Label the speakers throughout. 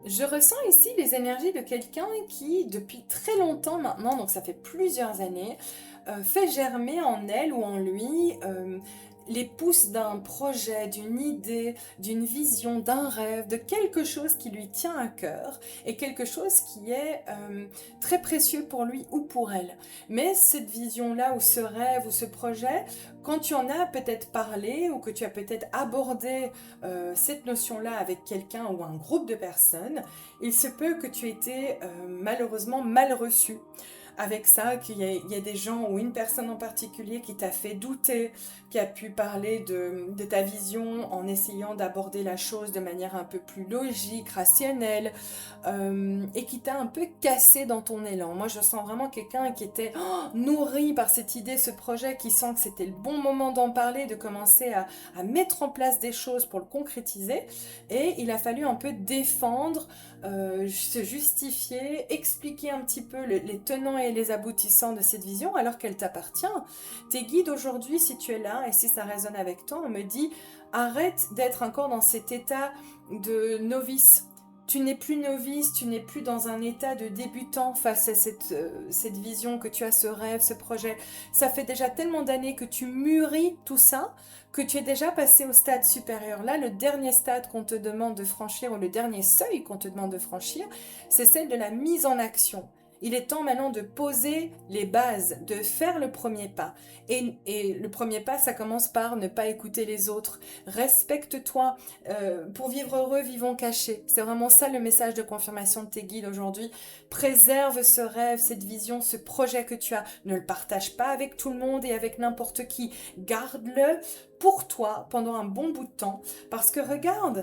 Speaker 1: Je ressens ici les énergies de quelqu'un qui, depuis très longtemps maintenant, donc ça fait plusieurs années, fait germer en elle ou en lui les pousses d'un projet, d'une idée, d'une vision, d'un rêve, de quelque chose qui lui tient à cœur et quelque chose qui est très précieux pour lui ou pour elle. Mais cette vision-là ou ce rêve ou ce projet, quand tu en as peut-être parlé ou que tu as peut-être abordé cette notion-là avec quelqu'un ou un groupe de personnes, il se peut que tu aies été malheureusement mal reçu avec ça, il y a des gens ou une personne en particulier qui t'a fait douter, qui a pu parler de ta vision en essayant d'aborder la chose de manière un peu plus logique, rationnelle, et qui t'a un peu cassé dans ton élan. Moi, je sens vraiment quelqu'un qui était nourri par cette idée, ce projet, qui sent que c'était le bon moment d'en parler, de commencer à mettre en place des choses pour le concrétiser. Et il a fallu un peu défendre, se justifier, expliquer un petit peu les tenants et les aboutissants de cette vision alors qu'elle t'appartient. Tes guides aujourd'hui, si tu es là et si ça résonne avec toi, on me dit arrête d'être encore dans cet état de novice. Tu n'es plus novice, tu n'es plus dans un état de débutant face à cette vision que tu as, ce rêve, ce projet. Ça fait déjà tellement d'années que tu mûris tout ça, que tu es déjà passé au stade supérieur. Là, le dernier stade qu'on te demande de franchir, ou le dernier seuil qu'on te demande de franchir, c'est celle de la mise en action. Il est temps maintenant de poser les bases, de faire le premier pas. Et le premier pas, ça commence par ne pas écouter les autres. Respecte-toi. Pour vivre heureux, vivons cachés. C'est vraiment ça le message de confirmation de tes guides aujourd'hui. Préserve ce rêve, cette vision, ce projet que tu as. Ne le partage pas avec tout le monde et avec n'importe qui. Garde-le pour toi pendant un bon bout de temps. Parce que regarde,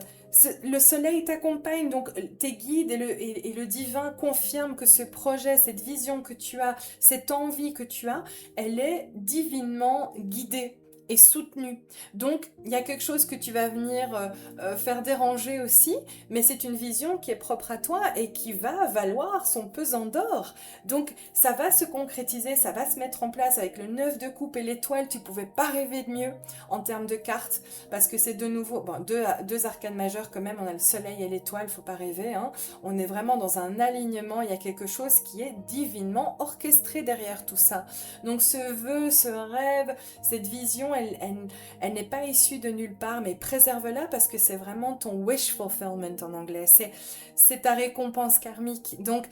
Speaker 1: le soleil t'accompagne, donc tes guides et le divin confirment que ce projet, cette vision que tu as, cette envie que tu as, elle est divinement guidée et soutenue. Donc, il y a quelque chose que tu vas venir faire déranger aussi, mais c'est une vision qui est propre à toi et qui va valoir son pesant d'or. Donc, ça va se concrétiser, ça va se mettre en place avec le 9 de coupe et l'étoile. Tu pouvais pas rêver de mieux en termes de cartes, parce que c'est de nouveau, bon, deux arcanes majeures quand même, on a le soleil et l'étoile, faut pas rêver, hein. On est vraiment dans un alignement, il y a quelque chose qui est divinement orchestré derrière tout ça. Donc ce vœu, ce rêve, cette vision, elle n'est pas issue de nulle part, mais préserve-la parce que c'est vraiment ton wish fulfillment en anglais, c'est ta récompense karmique. Donc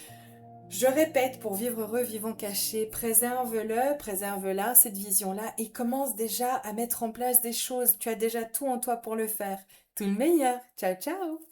Speaker 1: je répète, pour vivre heureux, vivons cachés, préserve-le, préserve-la, cette vision-là, et commence déjà à mettre en place des choses. Tu as déjà tout en toi pour le faire. Tout le meilleur. Ciao, ciao!